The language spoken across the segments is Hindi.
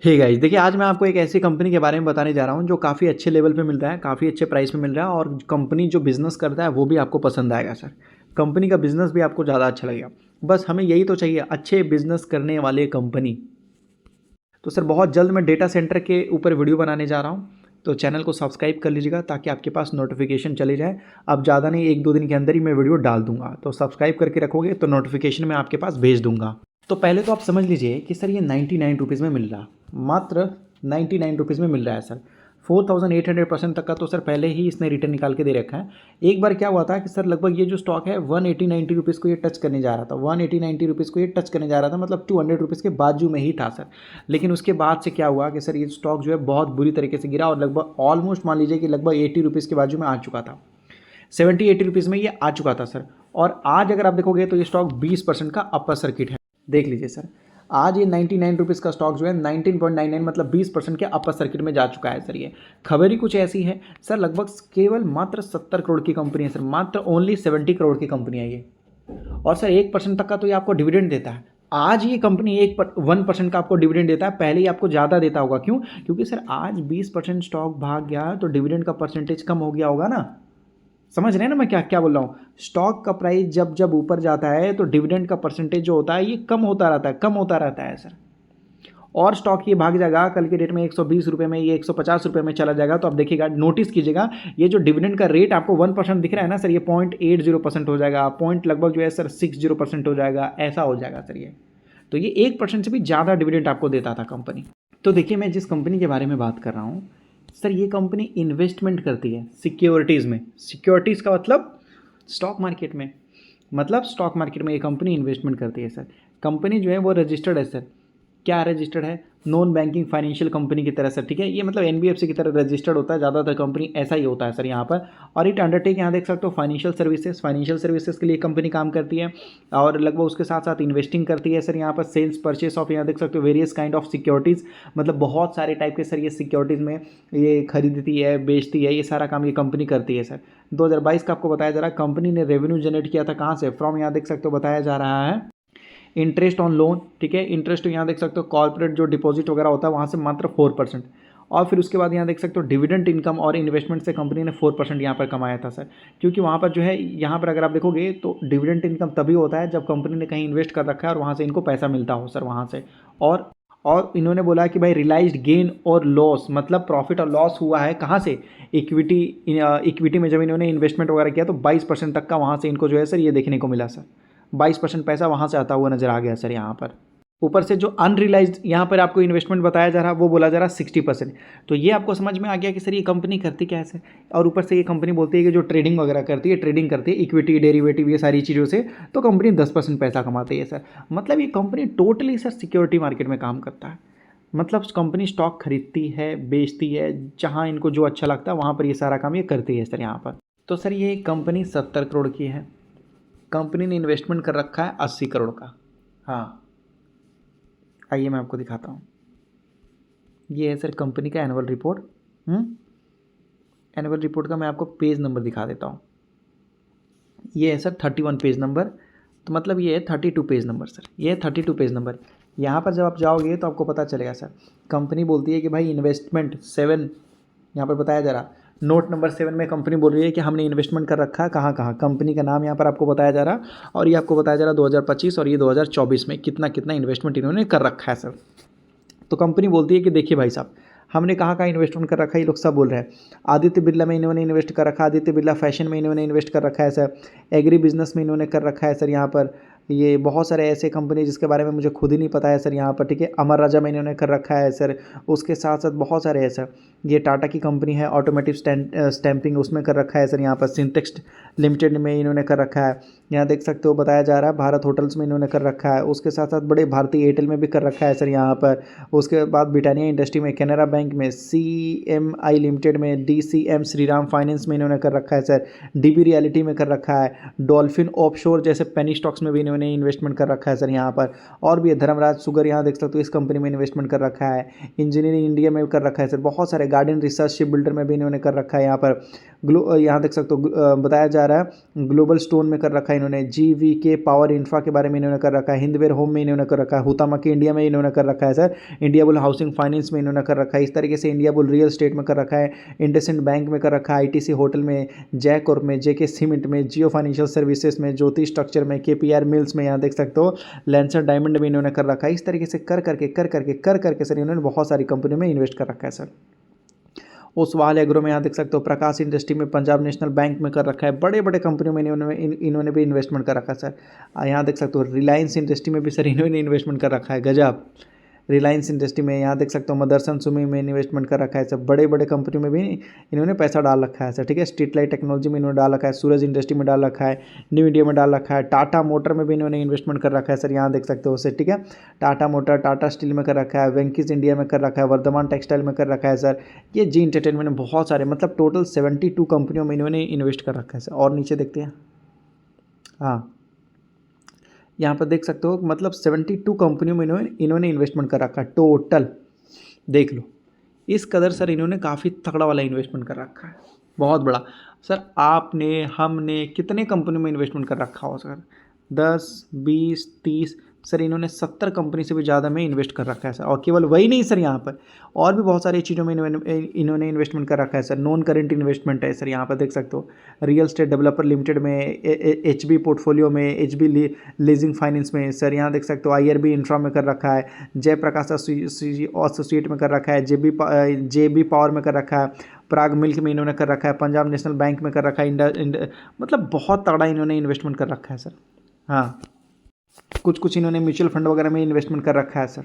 हे गाइस, देखिए आज मैं आपको एक ऐसी कंपनी के बारे में बताने जा रहा हूँ जो काफ़ी अच्छे लेवल पे मिल रहा है, काफ़ी अच्छे प्राइस पे मिल रहा है और कंपनी जो बिज़नेस करता है वो भी आपको पसंद आएगा सर। कंपनी का बिज़नेस भी आपको ज़्यादा अच्छा लगेगा। बस हमें यही तो चाहिए, अच्छे बिज़नेस करने वाले कंपनी। तो सर बहुत जल्द मैं डेटा सेंटर के ऊपर वीडियो बनाने जा रहा हूँ, तो चैनल को सब्सक्राइब कर लीजिएगा ताकि आपके पास नोटिफिकेशन चले जाए। अब ज़्यादा नहीं, 1-2 दिन के अंदर ही मैं वीडियो डाल दूंगा, तो सब्सक्राइब करके रखोगे तो नोटिफिकेशन मैं आपके पास भेज दूंगा। तो पहले तो आप समझ लीजिए कि सर ये 99 रुपीज़ में मिल रहा, मात्र 99 रुपीज़ में मिल रहा है सर। 4800% तक का तो सर पहले ही इसने रिटर्न निकाल के दे रखा है। एक बार क्या हुआ था कि सर लगभग ये जो स्टॉक है 180-90 रुपीज़ को ये टच करने जा रहा था, 180-90 रुपीज़ को ये टच करने जा रहा था, मतलब 200 रुपीज़ के बाजू में ही था सर। लेकिन उसके बाद से क्या हुआ कि सर ये स्टॉक जो है बहुत बुरी तरीके से गिरा और लगभग ऑलमोस्ट मान लीजिए कि लगभग 80 रुपीज़ के बाजू में आ चुका था, 70-80 रुपीज़ में ये आ चुका था सर। और आज अगर आप देखोगे तो ये स्टॉक 20% का अपर सर्किट है। देख लीजिए सर, आज ये 99 रुपीज़ का स्टॉक जो है 19.99 मतलब 20% के अपर सर्किट में जा चुका है सर। ये खबर ही कुछ ऐसी है सर, लगभग केवल मात्र 70 करोड़ की कंपनी है सर, मात्र ओनली 70 करोड़ की कंपनी है ये। और सर 1% तक का तो ये आपको डिविडेंड देता है। आज ये कंपनी 1% का आपको डिविडेंड देता है, पहले ही आपको ज़्यादा देता होगा। क्यों? क्योंकि सर आज 20% स्टॉक भाग गया तो डिविडेंड का परसेंटेज कम हो गया होगा ना। समझ रहे हैं ना मैं क्या क्या बोल रहा हूँ? स्टॉक का प्राइस जब जब ऊपर जाता है तो डिविडेंड का परसेंटेज जो होता है ये कम होता रहता है, कम होता रहता है सर। और स्टॉक ये भाग जाएगा कल के डेट में 120 रुपये में, ये 150 रुपये में चला जाएगा, तो आप देखिएगा, नोटिस कीजिएगा, ये जो डिविडेंड का रेट आपको 1% दिख रहा है ना सर, ये 0.80% हो जाएगा, पॉइंट लगभग जो है सर 60% हो जाएगा, ऐसा हो जाएगा सर ये। तो ये 1% से भी ज़्यादा डिविडेंड आपको देता था कंपनी। तो देखिए मैं जिस कंपनी के बारे में बात कर रहा हूँ सर, ये कंपनी इन्वेस्टमेंट करती है सिक्योरिटीज़ में। सिक्योरिटीज़ का मतलब स्टॉक मार्केट में, मतलब स्टॉक मार्केट में ये कंपनी इन्वेस्टमेंट करती है सर। कंपनी जो है वो रजिस्टर्ड है सर। क्या रजिस्टर्ड है? नॉन बैंकिंग फाइनेंशियल कंपनी की तरह सर, ठीक है। ये मतलब एनबीएफसी की तरह रजिस्टर्ड होता है, ज़्यादातर कंपनी ऐसा ही होता है सर यहाँ पर। और इट अंडरटेक, यहाँ देख सकते हो, फाइनेंशियल सर्विसेज के लिए कंपनी काम करती है और लगभग उसके साथ साथ इन्वेस्टिंग करती है सर। यहाँ पर सेल्स परचेस ऑफ, यहाँ देख सकते हो, वेरियस काइंड ऑफ सिक्योरिटीज़, मतलब बहुत सारे टाइप के सर ये सिक्योरिटीज़ में ये खरीदती है, बेचती है, ये सारा काम ये कंपनी करती है सर। 2022 का आपको बताया जा रहा है कंपनी ने रेवेन्यू जनरेट किया था कहाँ से? फ्रॉम, यहाँ देख सकते हो, बताया जा रहा है इंटरेस्ट ऑन लोन, ठीक है। इंटरेस्ट यहाँ देख सकते हो, कॉर्पोरेट जो डिपॉजिट वगैरह होता है वहाँ से मात्र 4%। और फिर उसके बाद यहाँ देख सकते हो डिविडेंड इनकम और इन्वेस्टमेंट से कंपनी ने 4% यहाँ पर कमाया था सर। क्योंकि वहाँ पर जो है, यहाँ पर अगर आप देखोगे तो डिविडेंड इनकम तभी होता है जब कंपनी ने कहीं इन्वेस्ट कर रखा है और वहाँ से इनको पैसा मिलता हो सर वहाँ से। और इन्होंने बोला कि भाई रियलाइज्ड गेन और लॉस, मतलब प्रॉफिट और लॉस हुआ है कहाँ से? इक्विटी में जब इन्होंने इन्वेस्टमेंट वगैरह किया तो 22% तक का वहाँ से इनको जो है सर ये देखने को मिला सर। 22% पैसा वहाँ से आता हुआ नज़र आ गया सर यहाँ पर। ऊपर से जो अनरियलाइज्ड यहाँ पर आपको इन्वेस्टमेंट बताया जा रहा है वो बोला जा रहा है 60%। तो ये आपको समझ में आ गया कि सर ये कंपनी करती क्या है सर। और ऊपर से ये कंपनी बोलती है कि जो ट्रेडिंग वगैरह करती है, ट्रेडिंग करती है इक्विटी, डेरिवेटिव, ये सारी चीज़ों से, तो कंपनी 10% पैसा कमाती है सर। मतलब ये company totally sir security market में काम करता है। मतलब कंपनी स्टॉक खरीदती है, बेचती है, जहाँ इनको जो अच्छा लगता है वहाँ पर ये सारा काम ये करती है सर यहाँ पर। तो सर ये कंपनी 70 करोड़ की है। कंपनी ने इन्वेस्टमेंट कर रखा है 80 करोड़ का। हाँ, आइए मैं आपको दिखाता हूँ। ये है सर कंपनी का एनुअल रिपोर्ट। एनुअल रिपोर्ट का मैं आपको पेज नंबर दिखा देता हूँ। ये है सर 31 पेज नंबर, तो मतलब ये है 32 पेज नंबर सर, ये है 32 पेज नंबर। यहाँ पर जब आप जाओगे तो आपको पता चलेगा सर, कंपनी बोलती है कि भाई इन्वेस्टमेंट 7, यहाँ पर बताया जा रहा, नोट नंबर 7 में कंपनी बोल रही है कि हमने इन्वेस्टमेंट कर रखा है कहाँ कहाँ, कंपनी का नाम यहाँ पर आपको बताया जा रहा, और ये आपको बताया जा रहा 2025 और ये 2024 में कितना कितना इन्वेस्टमेंट इन्होंने कर रखा है सर। तो कंपनी बोलती है कि देखिए भाई साहब, हमने कहाँ कहाँ इन्वेस्टमेंट कर रखा है, ये लोग सब बोल रहे हैं। आदित्य बिरला में इन्होंने इन्वेस्ट कर रखा है, आदित्य बिरला फैशन में इन्होंने इन्वेस्ट कर रखा है सर, एग्री बिजनेस में इन्होंने कर रखा है सर यहाँ पर। ये बहुत सारे ऐसे कंपनी जिसके बारे में मुझे खुद ही नहीं पता है सर यहाँ पर, ठीक है। अमर राजा में इन्होंने कर रखा है सर। उसके साथ साथ बहुत सारे है सर। ये टाटा की कंपनी है ऑटोमेटिव स्टैंपिंग, उसमें कर रखा है सर यहाँ पर। सिंटेक्स लिमिटेड में इन्होंने कर रखा है, यहाँ देख सकते हो, बताया जा रहा है। भारत होटल्स में इन्होंने कर रखा है। उसके साथ साथ बड़े भारतीय एयरटेल में भी कर रखा है सर यहाँ पर। उसके बाद ब्रिटानिया इंडस्ट्री में, कैनरा बैंक में, CMI लिमिटेड में, DCM श्रीराम फाइनेंस में इन्होंने कर रखा है सर। DB रियलिटी में कर रखा है। डॉल्फिन ऑफशोर जैसे पेनी स्टॉक्स में भी इन्होंने इन्होंने इन्वेस्टमेंट कर रखा है सर यहाँ पर। और भी है धर्मराज शुगर, यहाँ देख सकते हो इस कंपनी में इन्वेस्टमेंट कर रखा है। इंजीनियरिंग इंडिया में कर रखा है सर। बहुत सारे गार्डन रिसर्च शिप बिल्डर में भी इन्होंने कर रखा है यहाँ पर। यहाँ देख सकते हो बताया जा रहा है ग्लोबल स्टोन में कर रखा है इन्होंने। GVK पावर इंफ्रा के बारे में इन्होंने कर रखा है। हिंदवेयर होम में इन्होंने कर रखा है। हुतामकी इंडिया में इन्होंने कर रखा है sir. India bull housing finance में इन्होंने कर रखा है। इस तरीके से इंडिया बुल रियल एस्टेट में कर रखा है। इंडसइंड बैंक में कर रखा है। ITC होटल में, जयकोर में, JK सीमेंट में, जियो फाइनेंशियल सर्विसेज में, ज्योति स्ट्रक्चर में, KPR मिल्स में, यहाँ देख सकते हो लैंसर डायमंड में इन्होंने कर रखा है। इस तरीके से कर करके सर इन्होंने बहुत सारी कंपनियों में इन्वेस्ट कर रखा है सर। ओसवाल एग्रो में यहाँ देख सकते हो, प्रकाश इंडस्ट्री में, पंजाब नेशनल बैंक में कर रखा है। बड़े बड़े कंपनियों में इन्होंने भी इन्वेस्टमेंट कर रखा है सर। यहाँ देख सकते हो रिलायंस इंडस्ट्री में भी सर इन्होंने इन्वेस्टमेंट कर रखा है। गजब। रिलायंस इंडस्ट्री में यहाँ देख सकते हो मदरसन सुमी में इन्वेस्टमेंट कर रखा है सर। बड़े बड़े कंपनियों में भी इन्होंने पैसा डाल रखा है सर। ठीक है, स्ट्रीट लाइट टेक्नोलॉजी में इन्होंने डाल रखा है। सूरज इंडस्ट्री में डाल रखा है। न्यू इंडिया में डाल रखा है। टाटा मोटर में भी इन्होंने इन्वेस्टमेंट कर रखा है सर। यहाँ देख सकते हो सर। ठीक है, टाटा मोटर, टाटा स्टील में कर रखा है। वेंकीज इंडिया में कर रखा है। वर्धमान टेक्सटाइल में कर रखा है सर। ये जी एंटरटेनमेंट में बहुत सारे, मतलब टोटल 72 कंपनियों में इन्होंने इन्वेस्ट कर रखा है सर। और नीचे देखते हैं, हाँ यहाँ पर देख सकते हो मतलब 72 कंपनियों में इन्होंने इन्वेस्टमेंट कर रखा है टोटल। देख लो इस कदर सर इन्होंने काफ़ी तगड़ा वाला इन्वेस्टमेंट कर रखा है, बहुत बड़ा। सर आपने, हमने कितने कंपनियों में इन्वेस्टमेंट कर रखा हो सर? 10, 20, 30, सर इन्होंने 70 कंपनी से भी ज़्यादा में इन्वेस्ट कर रखा है सर। और केवल वही नहीं सर, यहाँ पर और भी बहुत सारी चीज़ों में इन्होंने इन्वेस्टमेंट कर रखा है सर। नॉन करेंट इन्वेस्टमेंट है सर, यहाँ पर देख सकते हो। रियल एस्टेट डेवलपर लिमिटेड में, HB पोर्टफोलियो में, HB लीजिंग फाइनेंस में सर, यहाँ देख सकते हो। IRB इंफ्रा में कर रखा है। जयप्रकाश एसोसिएट में कर रखा है। JB पावर में कर रखा है। प्राग मिल्क में इन्होंने कर रखा है। पंजाब नेशनल बैंक में कर रखा है। मतलब बहुत तगड़ा इन्होंने इन्वेस्टमेंट कर रखा है सर। हाँ, कुछ इन्होंने म्यूचुअल फंड वगैरह में इन्वेस्टमेंट कर रखा है sir.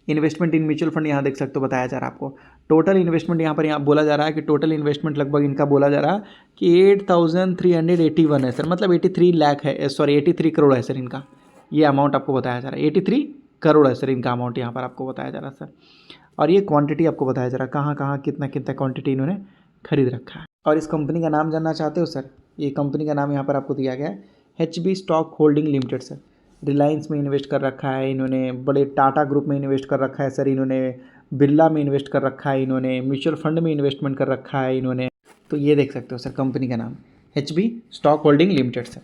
Investment in mutual fund यहाँ देख सकते हो, बताया जा रहा है आपको। टोटल इन्वेस्टमेंट यहाँ बोला जा रहा है कि टोटल इन्वेस्टमेंट लगभग इनका बोला जा रहा है कि 8,381 है सर। मतलब 83 लाख है, सॉरी 83 करोड़ है सर इनका। ये अमाउंट आपको बताया जा रहा है, 83 करोड़ है सर इनका अमाउंट यहाँ पर आपको बताया जा रहा है सर। और ये क्वांटिटी आपको बताया जा रहा है कहाँ कहाँ कितना कितना क्वांटिटी इन्होंने खरीद रखा है। और इस कंपनी का नाम जानना चाहते हो सर? ये कंपनी का नाम यहाँ पर आपको दिया गया है, HB stock holding limited sir. Reliance में इन्वेस्ट कर रखा है इन्होंने। बड़े टाटा ग्रुप में इन्वेस्ट कर रखा है सर इन्होंने। बिरला में इन्वेस्ट कर रखा है इन्होंने। म्यूचुअल फंड में इन्वेस्टमेंट कर रखा है इन्होंने। तो ये देख सकते हो सर कंपनी का नाम HB stock holding limited sir.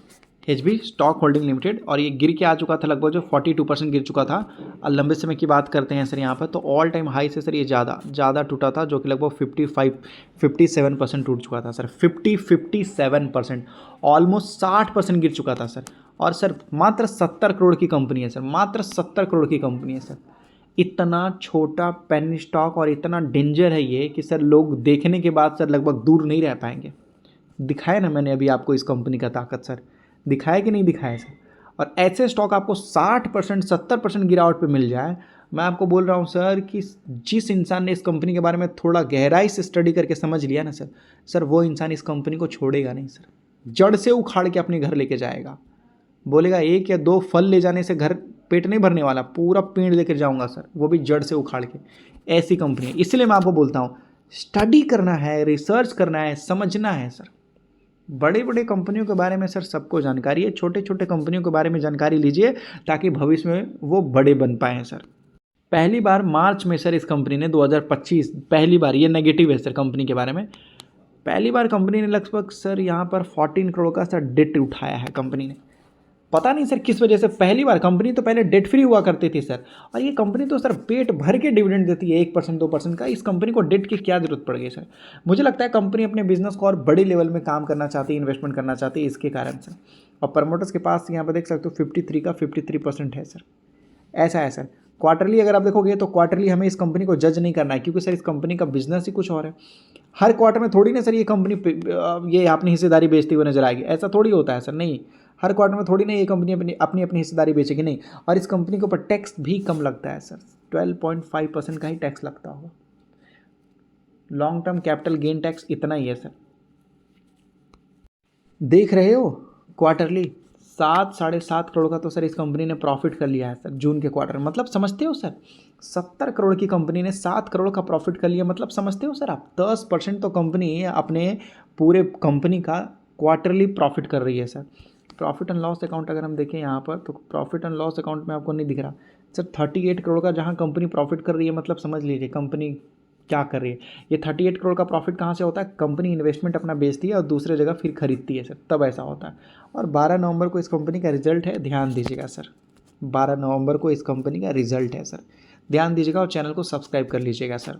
HB stock holding limited. और ये गिर के आ चुका था, लगभग जो 42% गिर चुका था। और लंबे समय की बात करते हैं सर यहाँ पर, तो ऑल टाइम हाई से सर ये ज़्यादा टूटा था, जो कि लगभग 57% टूट चुका था सर। 57%, ऑलमोस्ट 60% गिर चुका था सर। और सर मात्र 70 करोड़ की कंपनी है सर, मात्र 70 करोड़ की कंपनी है सर। इतना छोटा पेनी स्टॉक और इतना डेंजर है ये कि सर लोग देखने के बाद सर लगभग दूर नहीं रह पाएंगे। दिखाया ना मैंने अभी आपको इस कंपनी का ताकत सर, दिखाया कि नहीं दिखाया सर? और ऐसे स्टॉक आपको 60%, 70% गिरावट पे मिल जाए, मैं आपको बोल रहा हूँ सर कि जिस इंसान ने इस कंपनी के बारे में थोड़ा गहराई से स्टडी करके समझ लिया ना सर वो इंसान इस कंपनी को छोड़ेगा नहीं सर। जड़ से उखाड़ के अपने घर लेके जाएगा। बोलेगा 1 या 2 फल ले जाने से घर पेट नहीं भरने वाला, पूरा पेड़ लेकर जाऊँगा सर, वो भी जड़ से उखाड़ के। ऐसी कंपनी है, इसलिए मैं आपको बोलता हूँ स्टडी करना है, रिसर्च करना है, समझना है सर। बड़े बड़े कंपनियों के बारे में सर सबको जानकारी है, छोटे छोटे कंपनियों के बारे में जानकारी लीजिए ताकि भविष्य में वो बड़े बन पाएँ सर। पहली बार मार्च में सर इस कंपनी ने 2025, पहली बार, ये नेगेटिव है सर कंपनी के बारे में, पहली बार कंपनी ने लगभग सर यहाँ पर 14 करोड़ का सर डेट उठाया है कंपनी ने। पता नहीं सर किस वजह से, पहली बार। कंपनी तो पहले डेट फ्री हुआ करती थी सर, और ये कंपनी तो सर पेट भर के डिविडेंड देती है 1%, 2% का। इस कंपनी को डेट की क्या जरूरत पड़ गई सर? मुझे लगता है कंपनी अपने बिजनेस को और बड़े लेवल में काम करना चाहती है, इन्वेस्टमेंट करना चाहती है इसके कारण से। और प्रमोटर्स के पास यहाँ पर देख सकते हो 53 का 53% है सर। ऐसा है सर। क्वार्टरली अगर आप देखोगे तो क्वार्टरली हमें इस कंपनी को जज नहीं करना है, क्योंकि सर इस कंपनी का बिजनेस ही कुछ और है। हर क्वार्टर में थोड़ी ना सर ये कंपनी ये अपनी हिस्सेदारी बेचती हुई नजर आएगी, ऐसा थोड़ी होता है सर। नहीं, हर क्वार्टर में थोड़ी ना ये कंपनी अपनी हिस्सेदारी बेचेगी, नहीं। और इस कंपनी के ऊपर टैक्स भी कम लगता है सर, 12.5% का ही टैक्स लगता होगा। Long term capital gain tax इतना ही है सर। देख रहे हो क्वार्टरली 7-7.5 करोड़ का तो सर इस कंपनी ने प्रॉफिट कर लिया है सर जून के क्वार्टर में। मतलब समझते हो सर, 70 करोड़ की कंपनी ने 7 करोड़ का प्रॉफिट कर लिया। मतलब समझते हो सर आप, 10% तो कंपनी अपने पूरे कंपनी का क्वार्टरली प्रॉफिट कर रही है sir. Profit and loss account अगर हम देखें यहाँ पर, तो प्रॉफिट एंड लॉस अकाउंट में आपको नहीं दिख रहा सर 38 करोड़ का, जहाँ कंपनी प्रॉफिट कर रही है, मतलब समझ लीजिए कंपनी क्या कर रही है। ये 38 करोड़ का प्रॉफिट कहाँ से होता है, कंपनी इन्वेस्टमेंट अपना बेचती है और दूसरे जगह फिर खरीदती है सर, तब ऐसा होता है। और 12 नवंबर को इस कंपनी का रिजल्ट है, ध्यान दीजिएगा सर, 12 नवंबर को इस कंपनी का रिजल्ट है सर, ध्यान दीजिएगा और चैनल को सब्सक्राइब कर लीजिएगा सर।